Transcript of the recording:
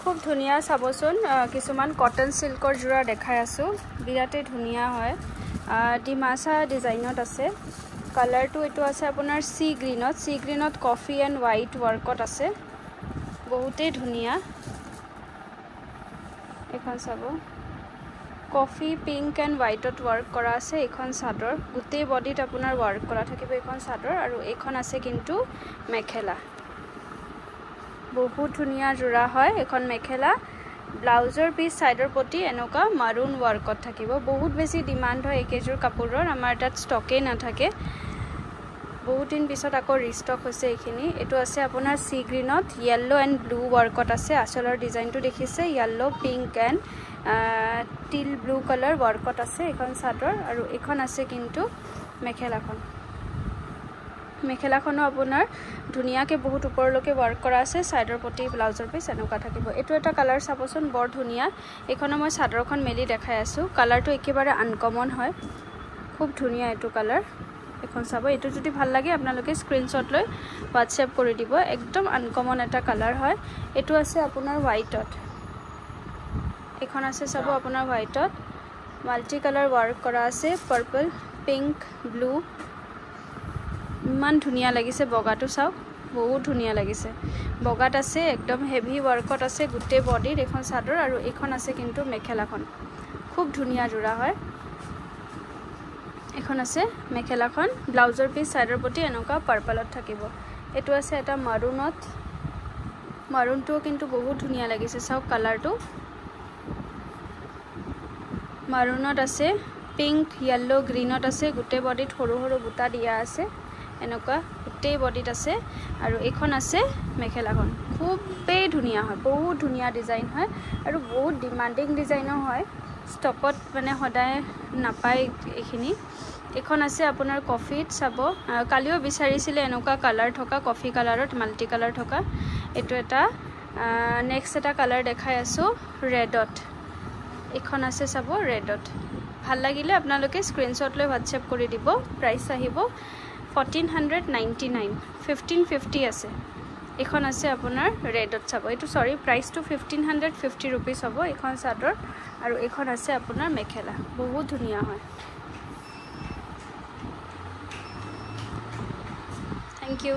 খুব ধুনিয়া চাবচোন কিছুমান কটন সিল্কৰ জোৰা দেখাই আছো বিৰাটে ধুনিয়া হয় ডিমাসা ডিজাইনত আছে কালাৰটো এটো আছে আপোনাৰ সি গ্ৰীনত কফি এণ্ড হোৱাইট ওয়াৰ্কত আছে বহুতে ধুনিয়া এখন চাব কফি পিংক এণ্ড হোৱাইটত ওয়াৰ্ক কৰা আছে এখন চাদৰ গোটেই বডিত আপোনাৰ ওয়াৰ্ক কৰা থাকিব এখন চাদৰ আৰু এখন আছে কিন্তু মেখেলা বহুত ধুনিয়া জোৰা হয় এখন মেখেলা ব্লাউজৰ পিস সাইডৰ পটি এনেকা মাৰুন ওয়াৰ্কত থাকিব বহুত বেছি ডিমান্ড হয় একেজোৰ কাপোৰৰ আমাৰ তাত ষ্টকে নাথাকে বহুত দিন পিছত আকৌ ৰিষ্টক হৈছে এইখিনি এটো আছে আপোনাৰ সি গ্ৰীনত ইয়েলো এণ্ড ব্লু ওয়াৰ্কত আছে আচলৰ ডিজাইনটো দেখিছে yellow pink and teal blue colour ওয়াৰ্কত আছে এখন চাদৰ আৰু এখন আছে কিন্তু মেখেলাখনো আপোনাৰ ধুনিয়াকে বহুত ওপৰলৈকে ওয়াৰ্ক কৰা আছে সাইডৰ পটি ব্লাউজৰ পিস এনেকা থাকিব এটো এটা কালাৰ চাবচোন বৰ ধুনিয়া এখনো মই চাদৰখন মেলি দেখাই আছো কালাৰটো একেবাৰে আনকমন হয় খুব ধুনিয়া এটো কালাৰ এখন চাব এটো যদি ভাল লাগে আপোনালোকে স্ক্ৰিনশ্বট লৈ WhatsApp কৰি দিব একদম আনকমন এটা কালাৰ হয় এটো আছে আপোনাৰ হোৱাইটত এখন আছে চাব আপোনাৰ হোৱাইটত মাল্টি কালাৰ ওয়াৰ্ক কৰা আছে পাৰ্পল পিংক ব্লু ইমান ধুনিয়া লাগিছে বগাটো চাও বহুত ধুনিয়া লাগিছে বগাত আছে একদম হেভি ওয়াৰ্কত আছে গুটে বডিৰ এখন চাদৰ আৰু এখন আছে কিন্তু মেখেলাখন খুব ধুনিয়া জোৰা হয় এখন আছে মেখেলাখন ব্লাউজৰ পিস সাইডৰ পটি এনেকা পাৰ্পলত থাকিব এটো আছে এটা মাৰুনটো কিন্তু বহুত ধুনিয়া লাগিছে চাও কালাৰটো মাৰুনত আছে পিংক ইয়েলো গ্ৰীনত আছে গুটে বডিত সৰু সৰু বুটা দিয়া আছে এনেকা গুটে বডিত আছে আৰু এখন আছে মেখেলাখন খুবেই ধুনিয়া হয় বহুত ধুনিয়া ডিজাইন হয় আৰু বহুত ডিমান্ডিং ডিজাইনো হয় ষ্টকত মানে সদায় নাপায় এইখিনি এখন আছে আপোনাৰ কফিত চাব কালিও বিচাৰিছিলে এনেকা কালাৰ থকা কফি কালাৰত মাল্টি কালাৰ থকা এটো এটা নেক্সট এটা কালাৰ দেখাই আছো ৰেডত এখন আছে চাব ৰেডত ভাল লাগিলে আপোনালোকে স্ক্ৰিনশ্বট লৈ WhatsApp কৰি দিব প্ৰাইস আহিব 1499 1550 আছে এখন আছে আপোনাৰ ৰেডত চাব এটো সৰি প্ৰাইসটো 1550 रुपीस হ'ব এখন চাদৰ আৰু এখন আছে আপোনাৰ মেখেলা বহুত ধুনিয়া হয় থ্যাংক ইউ